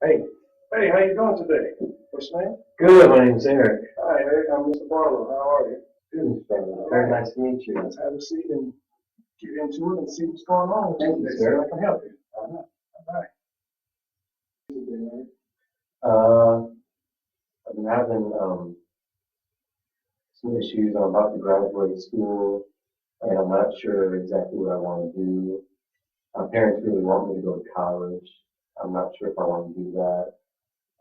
Hey, hey, how you doing today? What's your name? Good, my name's Eric. Hi, Eric. I'm Mr. Barlow. How are you? Good, All very right. nice to meet you. Let's have a seat and get into it and see what's going on with Thank you you, today, so sir. I can help you. All right. Today, Eric. Uh, I've been having some issues. I'm about to graduate school, and I'm not sure exactly what I want to do. My parents really want me to go to college. I'm not sure if I want to do that.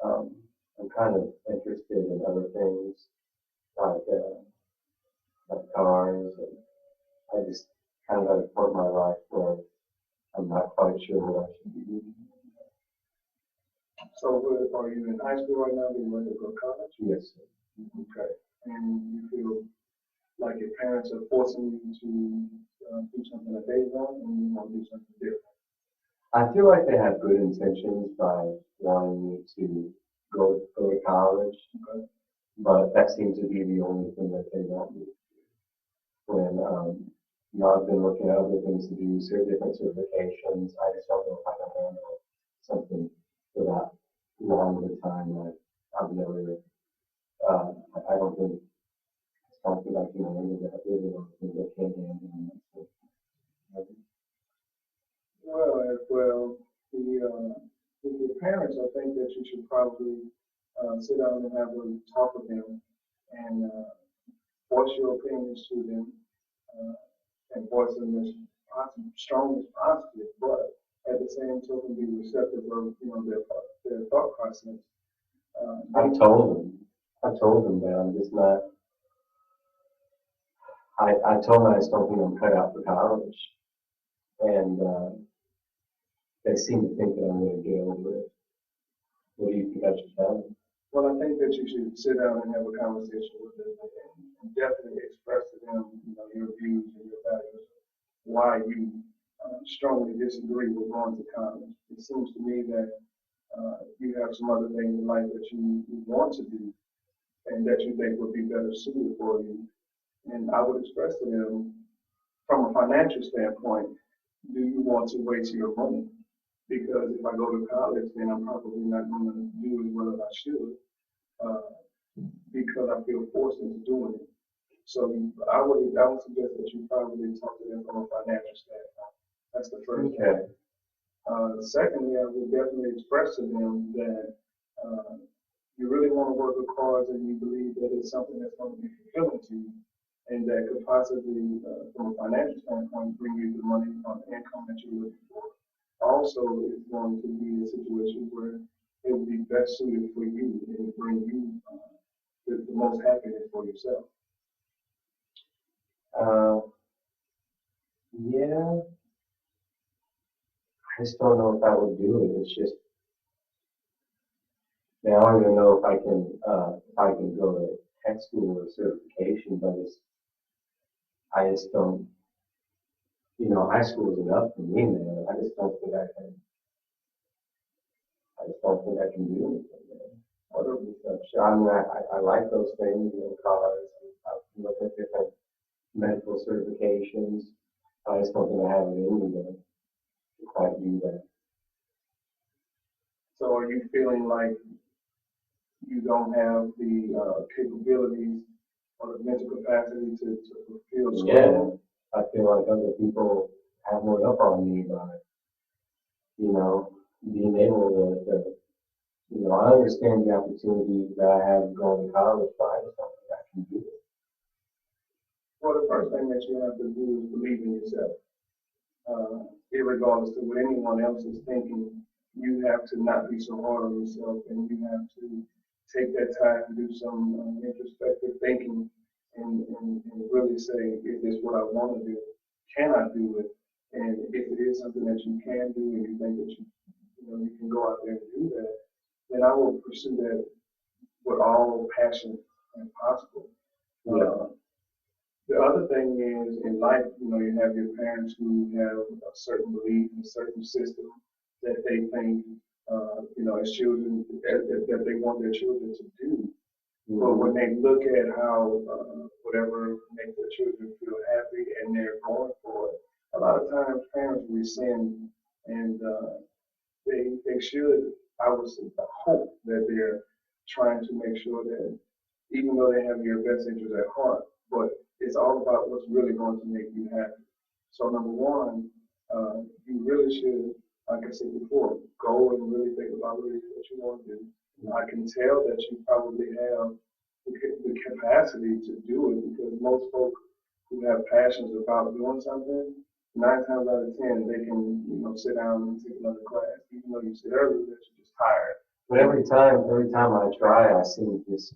Um, I'm kind of interested in other things like cars. And I just kind of at a point in my life where I'm not quite sure what I should be doing. So, are you in high school right now? Do you want to go to college? Yes, sir. Okay. And you feel like your parents are forcing you to do something that they want, and you want to do something different. I feel like they have good intentions by wanting me to go to college, Okay. but that seems to be the only thing that they want me to do. When I've been looking at other things to do, different certifications. I just don't know if I can handle something for that long of a time. Like I've never, uh, I don't think, I don't think I can handle that. Really, don't think I can handle that. Well, with your parents, I think that you should probably sit down and have a talk with them and voice your opinions to them uh, and voice them as strong as possible, but at the same token, be receptive of their thought process. I They, told them, I told them that I'm just not. I told them I just don't think I'm cut out for college, and they seem to think that I'm going to get over it. What do you think I should tell them? well, I think that you should sit down and have a conversation with them and definitely express to them, your views and your values, why you strongly disagree with going to college. It seems to me that you have some other things in life that you want to do and that you think would be better suited for you. And I would express to them, from a financial standpoint, do you want to waste your money? Because if I go to college, then I'm probably not going to do as well as I should uh, because I feel forced into doing it. So I would suggest that you probably talk to them from a financial standpoint. That's the first thing. Okay. Secondly, I would definitely express to them that you really want to work with cars and you believe that it's something that's going to be fulfilling to you and that could possibly, from a financial standpoint, bring you the money or the income that you're looking for. Also, it's going to be a situation where it would be best suited for you and it would bring you the most happiness for yourself. Uh, yeah, I just don't know if I would do it. It's just now I don't even know if I can go to tech school or certification, but I just don't. High school is enough for me, man. I just don't think I can. I just don't think I can do anything, man. Other than stuff. Sure, I mean, I like those things, cars. I look at different medical certifications. I just don't think I have it in me to quite do that. So, are you feeling like you don't have the capabilities or the mental capacity to fulfill Yeah, school? I feel like other people have more up on me by, you know, being able I understand the opportunity that I have going to college, but I just don't think I can do it. Well, the first thing that you have to do is believe in yourself. Irregardless of what anyone else is thinking, you have to not be so hard on yourself and you have to take that time to do some introspective thinking and really say, is this what I want to do? Can I do it? And if it is something that you can do and you think that you can go out there and do that, then I will pursue that with all passion and possible. Yeah. The other thing is in life, you have your parents who have a certain belief, a certain system that they think, as children, that they want their children to do. But when they look at how whatever makes their children feel happy and they're going for it, a lot of times parents rescind and they should I would hope that they're trying to make sure that even though they have your best interest at heart, but it's all about what's really going to make you happy. So number one, you really should, like I said before, go and really think about really what you want to do. I can tell that you probably have the capacity to do it because most folks who have passions about doing something, 9 times out of 10, they can, sit down and take another class, even though you said earlier that you're just tired. But every time I try, I seem to just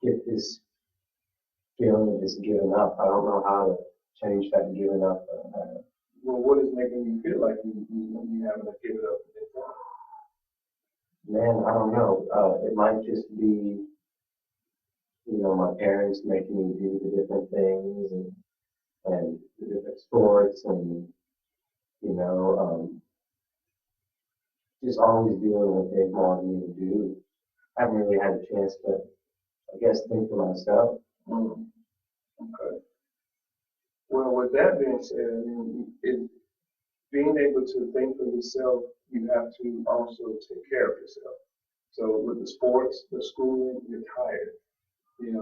get this feeling of just giving up. I don't know how to change that giving up. Well, what is making you feel like you having to give it up at that time? Man, I don't know. It might just be, my parents making me do the different things and the different sports and, just always doing what they want me to do. I haven't really had a chance to, I guess, think for myself. Mm, okay. Well, with that being said, I mean, being able to think for yourself, you have to also take care of yourself. So with the sports, the schooling, you're tired. You're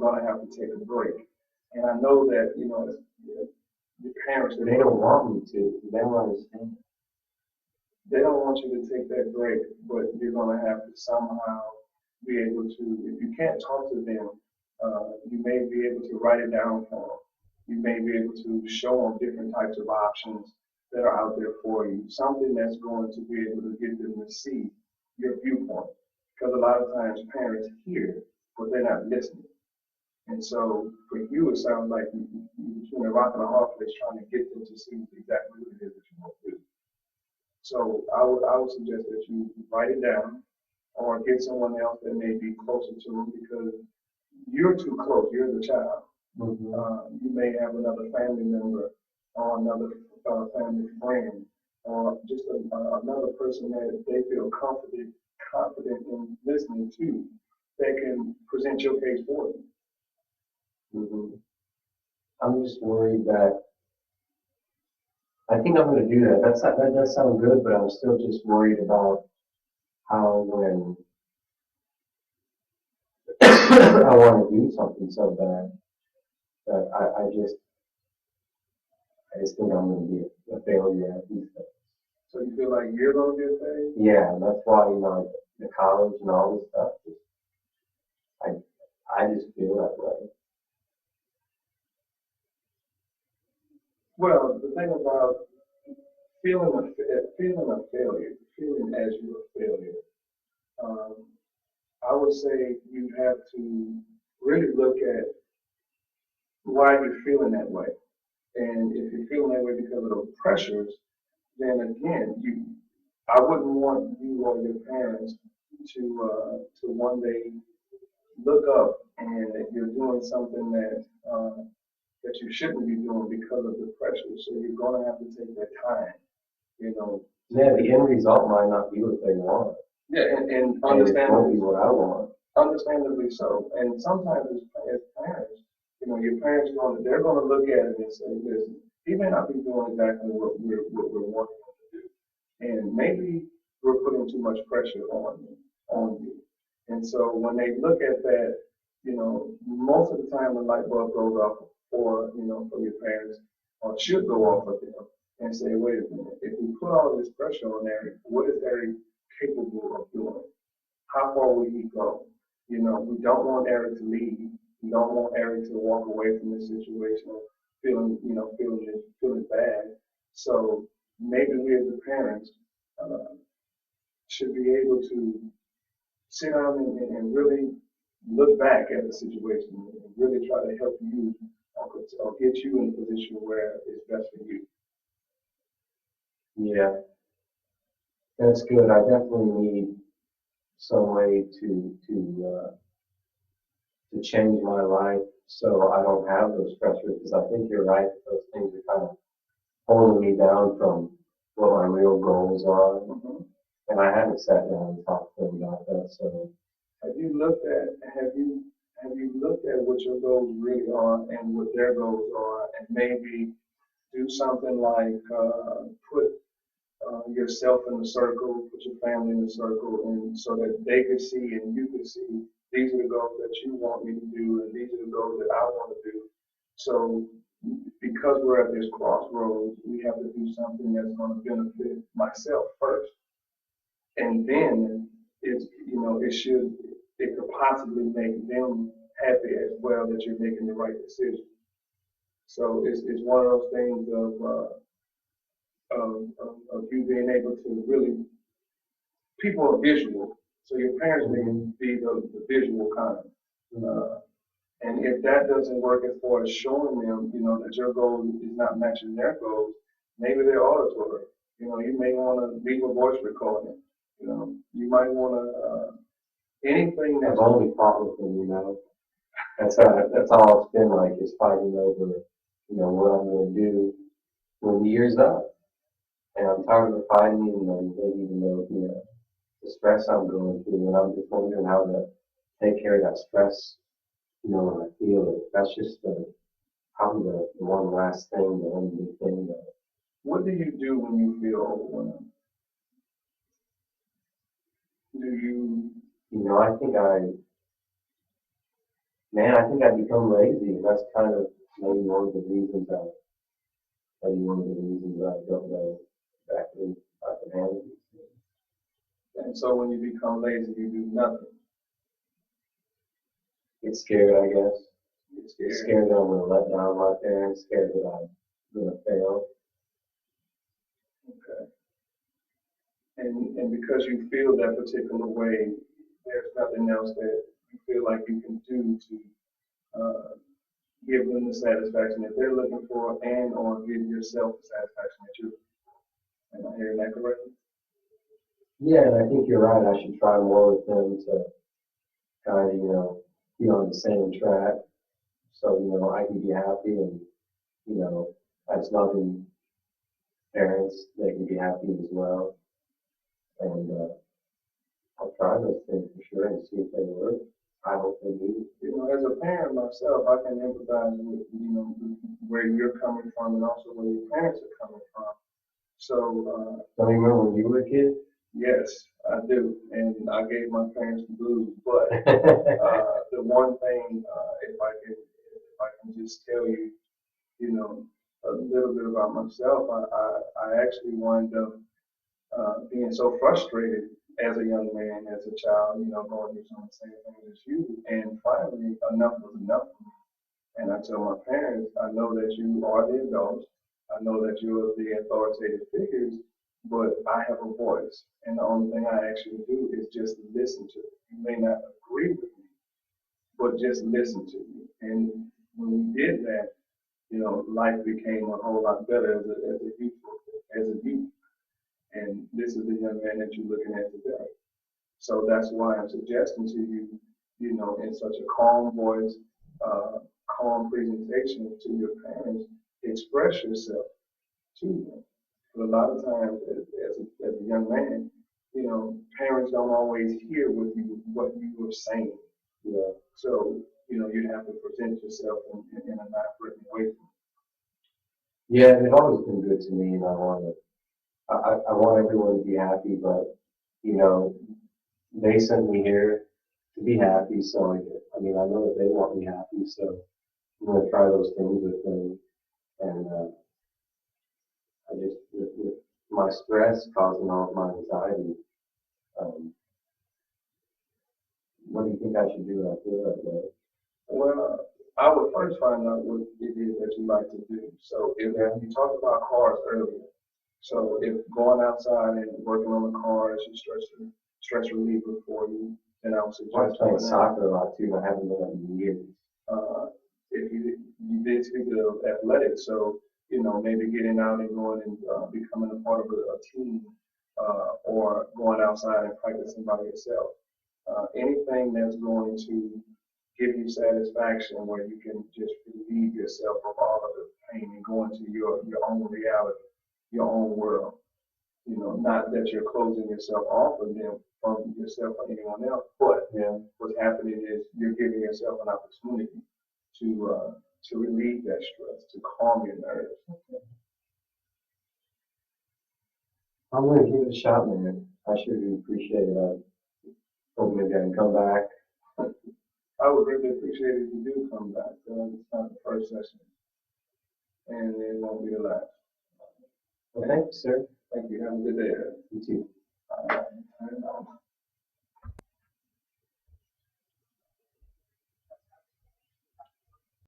going to have to take a break. And I know that, your parents, They don't want me to. They don't understand. they don't want you to take that break, but you're going to have to somehow be able to, if you can't talk to them, you may be able to write it down for them. You may be able to show them different types of options that are out there for you, something that's going to be able to get them to see your viewpoint. Because a lot of times parents hear, but they're not listening. And so for you, it sounds like you're between a rock and a hard place trying to get them to see exactly what it is that you want to do. So I would suggest that you write it down or get someone else that may be closer to them because you're too close. You're the child. Mm-hmm. You may have another family member or another family friend or just another person that they feel confident in listening to that can present your case for you. Mm-hmm. I'm just worried that I think I'm going to do that. That does sound good, but I'm still just worried about how when I want to do something so bad that I just think I'm going to be a failure at these things. So you feel like you're going to get paid? Yeah, and that's why the college and all this stuff. I just feel that way. Well, the thing about feeling a failure, feeling as you're a failure, um, I would say you have to really look at why you're feeling that way. And if you're feeling that way because of those pressures, then again, I wouldn't want you or your parents to one day look up and that you're doing something that you shouldn't be doing because of the pressure. So you're going to have to take that time, you know. Yeah, the end result might not be what they want. Yeah, and And it understandably, won't be what I want. understandably so. And sometimes as parents, your parents they're going to look at it and say, listen, he may not be doing exactly what we're wanting him to do. And maybe we're putting too much pressure on you. And so when they look at that, most of the time the light bulb goes off for your parents, or should go off of them, and say, wait a minute, if we put all this pressure on Eric, what is Eric capable of doing? How far will he go? We don't want Eric to leave. We don't want Eric to walk away from this situation feeling bad. So maybe we as the parents should be able to sit down and really look back at the situation and really try to help you or get you in a position where it's best for you. Yeah, that's good. I definitely need some way to change my life so I don't have those pressures. Because I think you're right. Those things are kind of holding me down from what my real goals are. Mm-hmm. And I haven't sat down and talked to them about that. So have you looked at what your goals really are and what their goals are, and maybe do something like put yourself in the circle, put your family in the circle, and so that they could see and you could see these are the goals that you want me to do, and these are the goals that I want to do. So because we're at this crossroads, we have to do something that's going to benefit myself first, and then it could possibly make them happy as well that you're making the right decision. So it's one of those things of you being able to really, people are visual, so your parents may be the visual kind. And if that doesn't work as far as showing them, that your goal is not matching their goals, maybe they're auditory. You may want to leave a voice recording. You might want to, anything that's. I've only fought with them. That's all it's been like, is fighting over, what I'm going to do when the year's up. And I'm tired of fighting, and they need to know, the stress I'm going through, and I'm just wondering how to take care of that stress, when I feel it. That's just probably the one last thing, the one big thing that. What do you do when you feel overwhelmed? Do you? I think I become lazy, and that's kind of maybe one of the reasons I don't know exactly how to handle these things. And so when you become lazy, you do nothing. Get scared, I guess. Get scared that I'm going to let down my parents, scared that I'm going to fail. Okay. And because you feel that particular way, there's nothing else that you feel like you can do to give them the satisfaction that they're looking for, and or give yourself the satisfaction that you're. Am I hearing that correctly? Yeah, and I think you're right. I should try more with them to kind of, be on the same track, so I can be happy, and as loving parents, they can be happy as well. And I'll try those things for sure and see if they work. I hope they do. As a parent myself, I can empathize with where you're coming from and also where your parents are coming from. So. Don't you remember when you were a kid? Yes, I do, and I gave my parents the blues. But the one thing, if I can just tell you, a little bit about myself, I actually wound up being so frustrated as a young man, as a child, going through some of the same things as you. And finally, enough was enough for me. And I tell my parents, I know that you are the adults. I know that you are the authoritative figures, but I have a voice. And the only thing I ask you to do is just listen to it. You may not agree with me, but just listen to me. And when we did that, life became a whole lot better as a youth. And this is the young man that you're looking at today. So that's why I'm suggesting to you, in such a calm voice, calm presentation to your parents, express yourself to them. But a lot of times, as a young man, parents don't always hear what you are saying. Yeah. So, you have to present yourself in a not written way. Yeah, they've always been good to me, and I want everyone to be happy, but they sent me here to be happy, so I know that they want me happy, so I'm going to try those things with them. And I just, with my stress causing all of my anxiety, what do you think I should do when I feel that way? Well, I would first find out what it is that you like to do. So if you talked about cars earlier, so if going outside and working on the car is your stress reliever for you, then I would I was suggest playing doing that. soccer a lot too, and I haven't done it in years. If you did speak of athletics, so maybe getting out and going and becoming a part of a team, or going outside and practicing by yourself. Anything that's going to give you satisfaction, where you can just relieve yourself of all of the pain and go into your own reality, your own world. Not that you're closing yourself off from them, from yourself or anyone else, but what's happening is you're giving yourself an opportunity to relieve that stress, to calm your nerves. I'm gonna give it a shot, man. I sure do appreciate it. Hope maybe I can come back. I would really appreciate it if you do come back, it's not the first session. And it won't be the last. Well, thank you, sir. Thank you, have a good day. You too. All right.